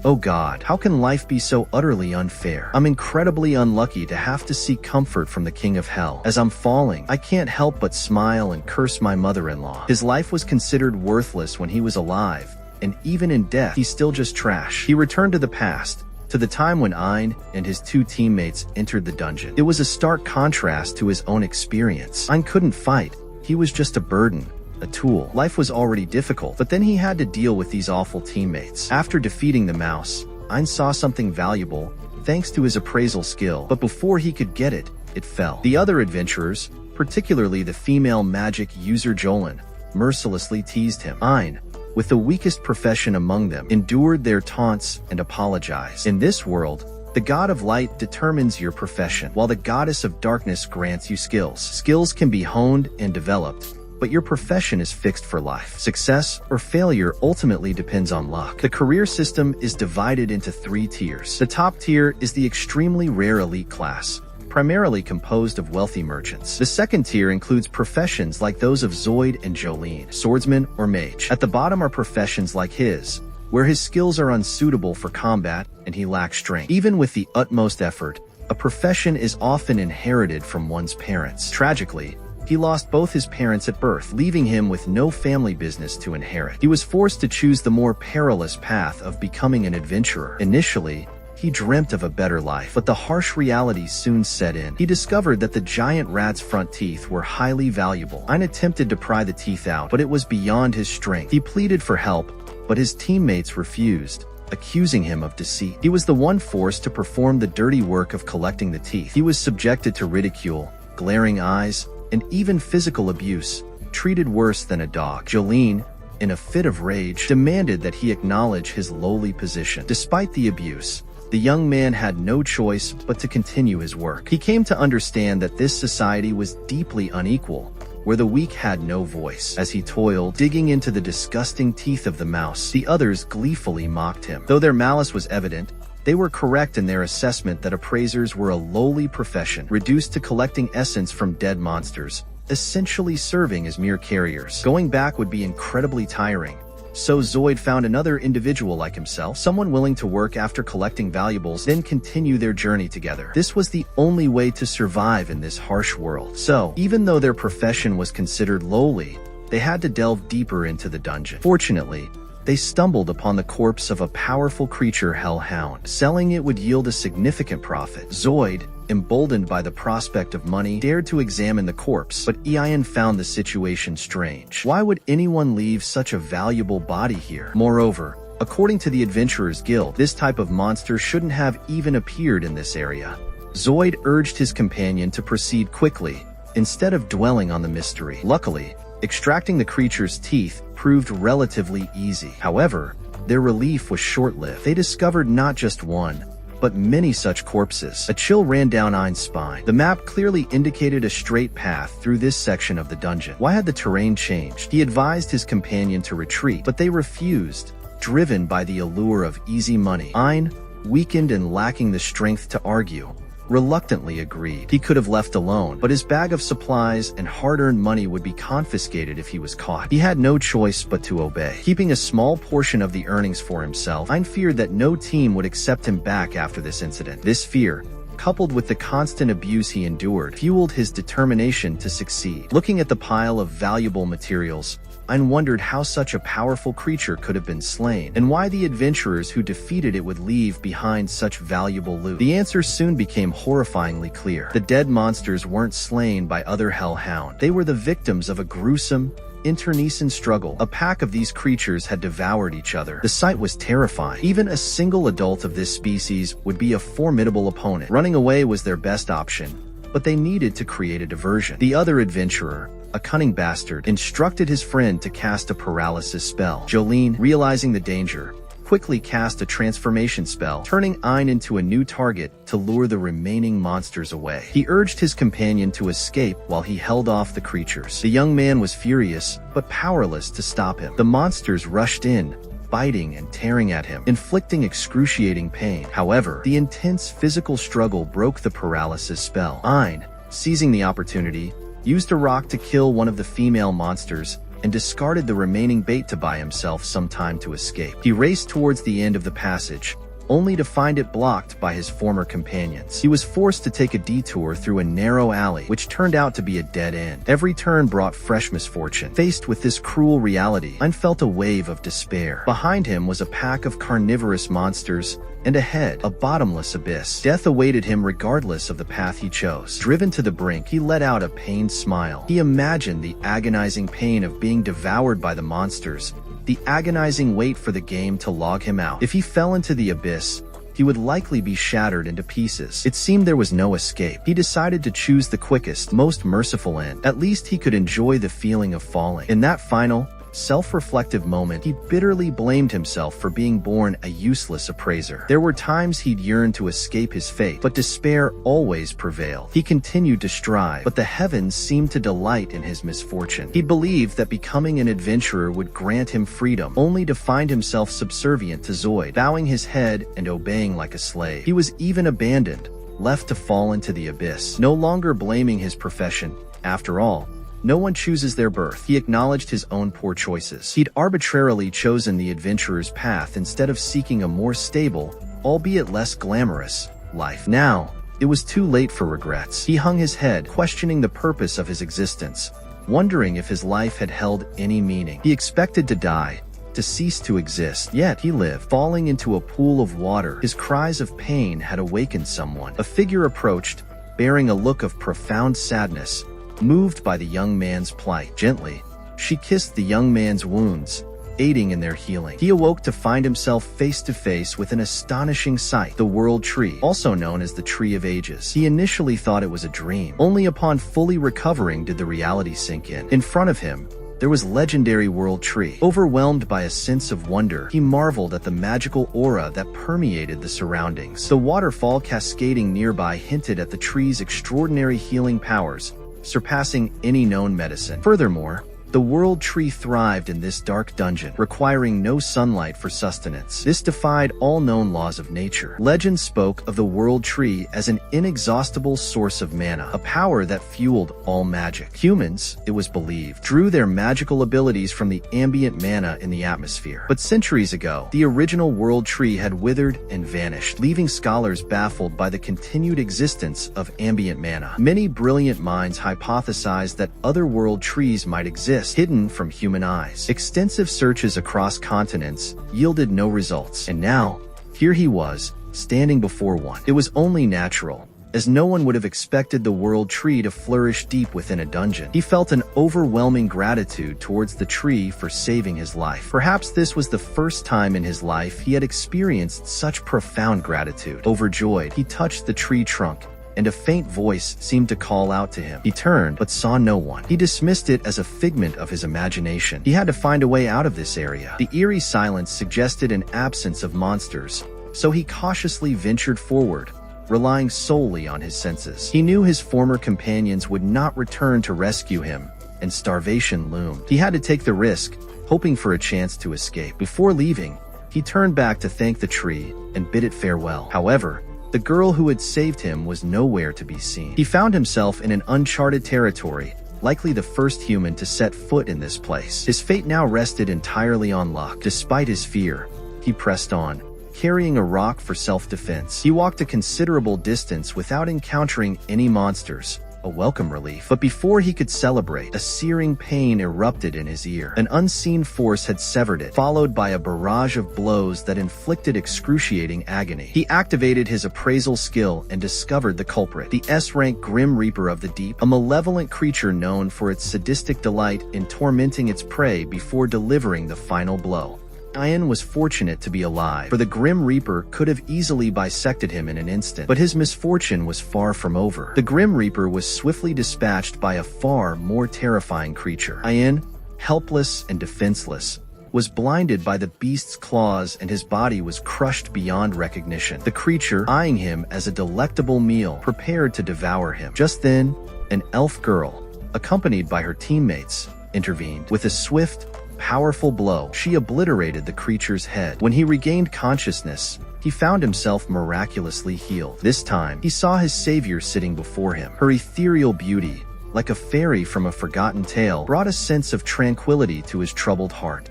Oh God, how can life be so utterly unfair? I'm incredibly unlucky to have to seek comfort from the King of Hell. As I'm falling, I can't help but smile and curse my mother-in-law. His life was considered worthless when he was alive, and even in death, he's still just trash. He returned to the past, to the time when Ein and his two teammates entered the dungeon. It was a stark contrast to his own experience. Ein couldn't fight. He was just a burden, a tool. Life was already difficult, but then he had to deal with these awful teammates. After defeating the mouse, Ein saw something valuable, thanks to his appraisal skill, but before he could get it, it fell. The other adventurers, particularly the female magic user Jolin, mercilessly teased him. Ein, with the weakest profession among them, endured their taunts and apologized. In this world, the god of light determines your profession, while the goddess of darkness grants you skills. Skills can be honed and developed, but your profession is fixed for life. Success or failure ultimately depends on luck. The career system is divided into 3 tiers. The top tier is the extremely rare elite class, primarily composed of wealthy merchants. The second tier includes professions like those of Zoid and Jolene, swordsman or mage. At the bottom are professions like his, where his skills are unsuitable for combat and he lacks strength. Even with the utmost effort, a profession is often inherited from one's parents. Tragically, he lost both his parents at birth, leaving him with no family business to inherit. He was forced to choose the more perilous path of becoming an adventurer. Initially, he dreamt of a better life, but the harsh reality soon set in. He discovered that the giant rat's front teeth were highly valuable. Ein attempted to pry the teeth out, but it was beyond his strength. He pleaded for help, but his teammates refused, accusing him of deceit. He was the one forced to perform the dirty work of collecting the teeth. He was subjected to ridicule, glaring eyes, and even physical abuse, treated worse than a dog. Jolene, in a fit of rage, demanded that he acknowledge his lowly position. Despite the abuse, the young man had no choice but to continue his work. He came to understand that this society was deeply unequal, where the weak had no voice. As he toiled, digging into the disgusting teeth of the mouse, the others gleefully mocked him. Though their malice was evident, they were correct in their assessment that appraisers were a lowly profession, reduced to collecting essence from dead monsters, essentially serving as mere carriers. Going back would be incredibly tiring, so Zoid found another individual like himself, someone willing to work after collecting valuables, then continue their journey together. This was the only way to survive in this harsh world. So, even though their profession was considered lowly, they had to delve deeper into the dungeon. Fortunately, they stumbled upon the corpse of a powerful creature hellhound. Selling it would yield a significant profit. Zoid, emboldened by the prospect of money, dared to examine the corpse, but Ian found the situation strange. Why would anyone leave such a valuable body here? Moreover, according to the Adventurers Guild, this type of monster shouldn't have even appeared in this area. Zoid urged his companion to proceed quickly, instead of dwelling on the mystery. Luckily, extracting the creature's teeth proved relatively easy. However, their relief was short-lived. They discovered not just one, but many such corpses. A chill ran down Ein's spine. The map clearly indicated a straight path through this section of the dungeon. Why had the terrain changed? He advised his companion to retreat, but they refused, driven by the allure of easy money. Ein, weakened and lacking the strength to argue, reluctantly agreed. He could have left alone, but his bag of supplies and hard-earned money would be confiscated if he was caught. He had no choice but to obey. Keeping a small portion of the earnings for himself, Ein feared that no team would accept him back after this incident. This fear, coupled with the constant abuse he endured, fueled his determination to succeed. Looking at the pile of valuable materials, Ein wondered how such a powerful creature could have been slain, and why the adventurers who defeated it would leave behind such valuable loot. The answer soon became horrifyingly clear. The dead monsters weren't slain by other hellhound. They were the victims of a gruesome, internecine struggle. A pack of these creatures had devoured each other. The sight was terrifying. Even a single adult of this species would be a formidable opponent. Running away was their best option, but they needed to create a diversion. The other adventurer, a cunning bastard, instructed his friend to cast a paralysis spell. Jolene, realizing the danger, quickly cast a transformation spell, turning Ein into a new target to lure the remaining monsters away. He urged his companion to escape while he held off the creatures. The young man was furious, but powerless to stop him. The monsters rushed in, biting and tearing at him, inflicting excruciating pain. However, the intense physical struggle broke the paralysis spell. Ein, seizing the opportunity, used a rock to kill one of the female monsters, and discarded the remaining bait to buy himself some time to escape. He raced towards the end of the passage, only to find it blocked by his former companions. He was forced to take a detour through a narrow alley, which turned out to be a dead end. Every turn brought fresh misfortune. Faced with this cruel reality, Ein felt a wave of despair. Behind him was a pack of carnivorous monsters, and ahead, a bottomless abyss. Death awaited him regardless of the path he chose. Driven to the brink, he let out a pained smile. He imagined the agonizing pain of being devoured by the monsters, the agonizing wait for the game to log him out. If he fell into the abyss, he would likely be shattered into pieces. It seemed there was no escape. He decided to choose the quickest, most merciful end. At least he could enjoy the feeling of falling. In that final, self-reflective moment, he bitterly blamed himself for being born a useless appraiser. There were times he'd yearned to escape his fate, but despair always prevailed. He continued to strive, but the heavens seemed to delight in his misfortune. He believed that becoming an adventurer would grant him freedom, only to find himself subservient to Zoid, bowing his head and obeying like a slave. He was even abandoned, left to fall into the abyss, no longer blaming his profession. After all, no one chooses their birth. He acknowledged his own poor choices. He'd arbitrarily chosen the adventurer's path instead of seeking a more stable, albeit less glamorous, life. Now, it was too late for regrets. He hung his head, questioning the purpose of his existence, wondering if his life had held any meaning. He expected to die, to cease to exist, yet he lived, falling into a pool of water. His cries of pain had awakened someone. A figure approached, bearing a look of profound sadness. Moved by the young man's plight, gently, she kissed the young man's wounds, aiding in their healing. He awoke to find himself face to face with an astonishing sight, the World Tree, also known as the Tree of Ages. He initially thought it was a dream. Only upon fully recovering did the reality sink in. In front of him, there was legendary World Tree. Overwhelmed by a sense of wonder, he marveled at the magical aura that permeated the surroundings. The waterfall cascading nearby hinted at the tree's extraordinary healing powers, surpassing any known medicine. Furthermore, the World Tree thrived in this dark dungeon, requiring no sunlight for sustenance. This defied all known laws of nature. Legend spoke of the World Tree as an inexhaustible source of mana, a power that fueled all magic. Humans, it was believed, drew their magical abilities from the ambient mana in the atmosphere. But centuries ago, the original World Tree had withered and vanished, leaving scholars baffled by the continued existence of ambient mana. Many brilliant minds hypothesized that other World Trees might exist, hidden from human eyes. Extensive searches across continents yielded no results, and now, here he was, standing before one. It was only natural, as no one would have expected the World Tree to flourish deep within a dungeon. He felt an overwhelming gratitude towards the tree for saving his life. Perhaps this was the first time in his life he had experienced such profound gratitude. Overjoyed, he touched the tree trunk, and a faint voice seemed to call out to him. He turned, but saw no one. He dismissed it as a figment of his imagination. He had to find a way out of this area. The eerie silence suggested an absence of monsters, so he cautiously ventured forward, relying solely on his senses. He knew his former companions would not return to rescue him, and starvation loomed. He had to take the risk, hoping for a chance to escape. Before leaving, he turned back to thank the tree and bid it farewell. However, the girl who had saved him was nowhere to be seen. He found himself in an uncharted territory, likely the first human to set foot in this place. His fate now rested entirely on luck. Despite his fear, he pressed on, carrying a rock for self-defense. He walked a considerable distance without encountering any monsters, a welcome relief. But before he could celebrate, a searing pain erupted in his ear. An unseen force had severed it, followed by a barrage of blows that inflicted excruciating agony. He activated his appraisal skill and discovered the culprit, the S-rank Grim Reaper of the Deep, a malevolent creature known for its sadistic delight in tormenting its prey before delivering the final blow. Ein was fortunate to be alive, for the Grim Reaper could have easily bisected him in an instant. But his misfortune was far from over. The Grim Reaper was swiftly dispatched by a far more terrifying creature. Ein, helpless and defenseless, was blinded by the beast's claws and his body was crushed beyond recognition. The creature, eyeing him as a delectable meal, prepared to devour him. Just then, an elf girl, accompanied by her teammates, intervened. With a swift, powerful blow, she obliterated the creature's head. When he regained consciousness, he found himself miraculously healed. This time, he saw his savior sitting before him. Her ethereal beauty, like a fairy from a forgotten tale, brought a sense of tranquility to his troubled heart.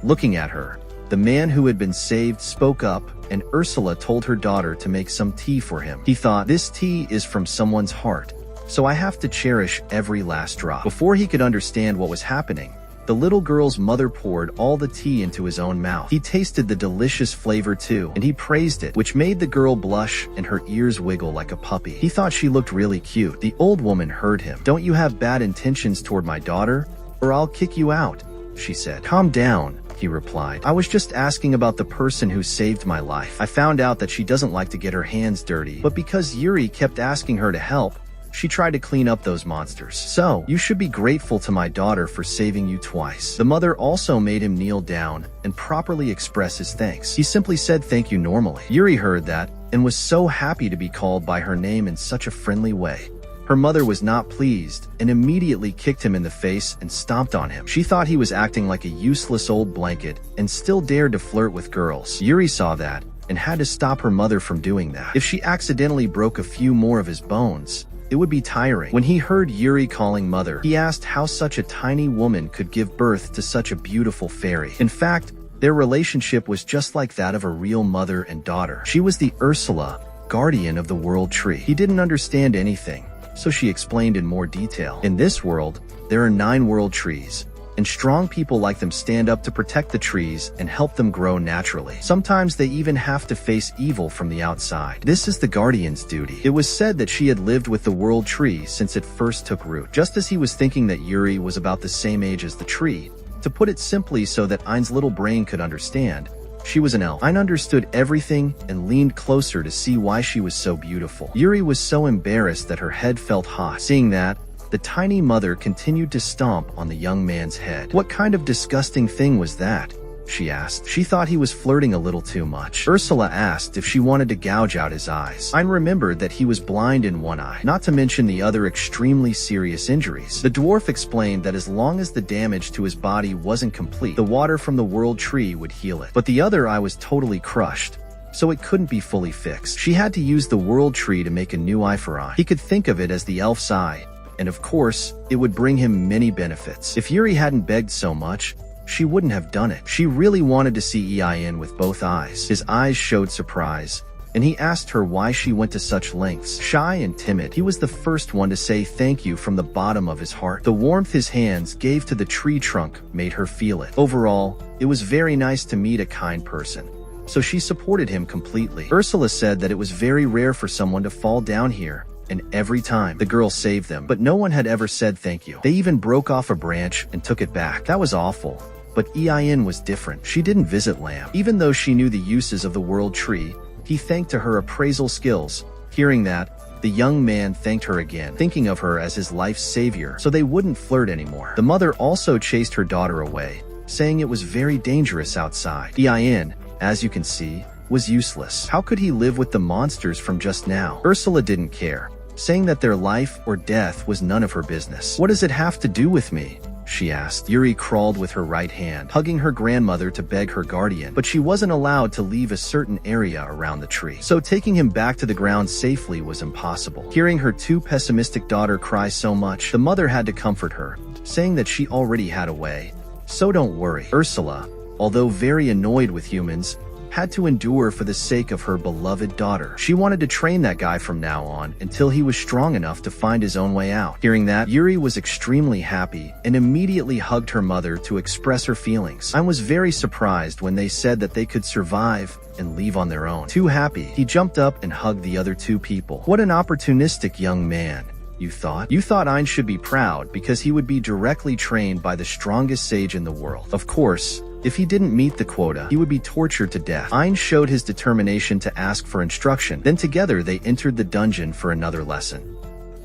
Looking at her, the man who had been saved spoke up, and Ursula told her daughter to make some tea for him. He thought, this tea is from someone's heart, so I have to cherish every last drop. Before he could understand what was happening, the little girl's mother poured all the tea into his own mouth. He tasted the delicious flavor too, and he praised it, which made the girl blush and her ears wiggle like a puppy. He thought she looked really cute. The old woman heard him. Don't you have bad intentions toward my daughter, or I'll kick you out, she said. Calm down, he replied. I was just asking about the person who saved my life. I found out that she doesn't like to get her hands dirty, but because Yuri kept asking her to help, she tried to clean up those monsters. So, you should be grateful to my daughter for saving you twice. The mother also made him kneel down and properly express his thanks. He simply said thank you normally. Yuri heard that and was so happy to be called by her name in such a friendly way. Her mother was not pleased and immediately kicked him in the face and stomped on him. She thought he was acting like a useless old blanket and still dared to flirt with girls. Yuri saw that and had to stop her mother from doing that. If she accidentally broke a few more of his bones, it would be tiring. When he heard Yuri calling mother, he asked how such a tiny woman could give birth to such a beautiful fairy. In fact, their relationship was just like that of a real mother and daughter. She was the Ursula, guardian of the world tree. He didn't understand anything, so she explained in more detail. In this world, there are 9 world trees, and strong people like them stand up to protect the trees and help them grow naturally. Sometimes they even have to face evil from the outside. This is the guardian's duty. It was said that she had lived with the world tree since it first took root. Just as he was thinking that Yuri was about the same age as the tree, to put it simply so that Ein's little brain could understand, she was an elf. Ein understood everything and leaned closer to see why she was so beautiful. Yuri was so embarrassed that her head felt hot. Seeing that, the tiny mother continued to stomp on the young man's head. What kind of disgusting thing was that? She asked. She thought he was flirting a little too much. Ursula asked if she wanted to gouge out his eyes. Ein remembered that he was blind in one eye, not to mention the other extremely serious injuries. The dwarf explained that as long as the damage to his body wasn't complete, the water from the world tree would heal it. But the other eye was totally crushed, so it couldn't be fully fixed. She had to use the world tree to make a new eye for Ein. He could think of it as the elf's eye, and of course, it would bring him many benefits. If Yuri hadn't begged so much, she wouldn't have done it. She really wanted to see Ein with both eyes. His eyes showed surprise, and he asked her why she went to such lengths. Shy and timid, he was the first one to say thank you from the bottom of his heart. The warmth his hands gave to the tree trunk made her feel it. Overall, it was very nice to meet a kind person, so she supported him completely. Ursula said that it was very rare for someone to fall down here, and every time, the girl saved them, but no one had ever said thank you. They even broke off a branch and took it back. That was awful. But Ein was different. She didn't visit Lamb. Even though she knew the uses of the world tree, he thanked to her appraisal skills. Hearing that, the young man thanked her again, thinking of her as his life's savior, so they wouldn't flirt anymore. The mother also chased her daughter away, saying it was very dangerous outside. Ein, as you can see, was useless. How could he live with the monsters from just now? Ursula didn't care, saying that their life or death was none of her business. What does it have to do with me? She asked. Yuri crawled with her right hand, hugging her grandmother to beg her guardian, but she wasn't allowed to leave a certain area around the tree, so taking him back to the ground safely was impossible. Hearing her too pessimistic daughter cry so much, the mother had to comfort her, saying that she already had a way. So don't worry. Ursula, although very annoyed with humans, had to endure for the sake of her beloved daughter. She wanted to train that guy from now on until he was strong enough to find his own way out. Hearing that, Yuri was extremely happy and immediately hugged her mother to express her feelings. I was very surprised when they said that they could survive and leave on their own. Too happy, he jumped up and hugged the other 2 people. What an opportunistic young man, you thought? You thought Ein should be proud because he would be directly trained by the strongest sage in the world. Of course, if he didn't meet the quota, he would be tortured to death. Ein showed his determination to ask for instruction. Then together they entered the dungeon for another lesson.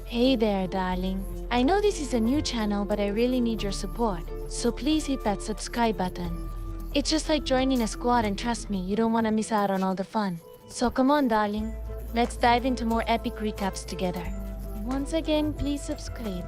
Hey there, darling. I know this is a new channel, but I really need your support. So please hit that subscribe button. It's just like joining a squad, and trust me, you don't want to miss out on all the fun. So come on, darling. Let's dive into more epic recaps together. Once again, please subscribe.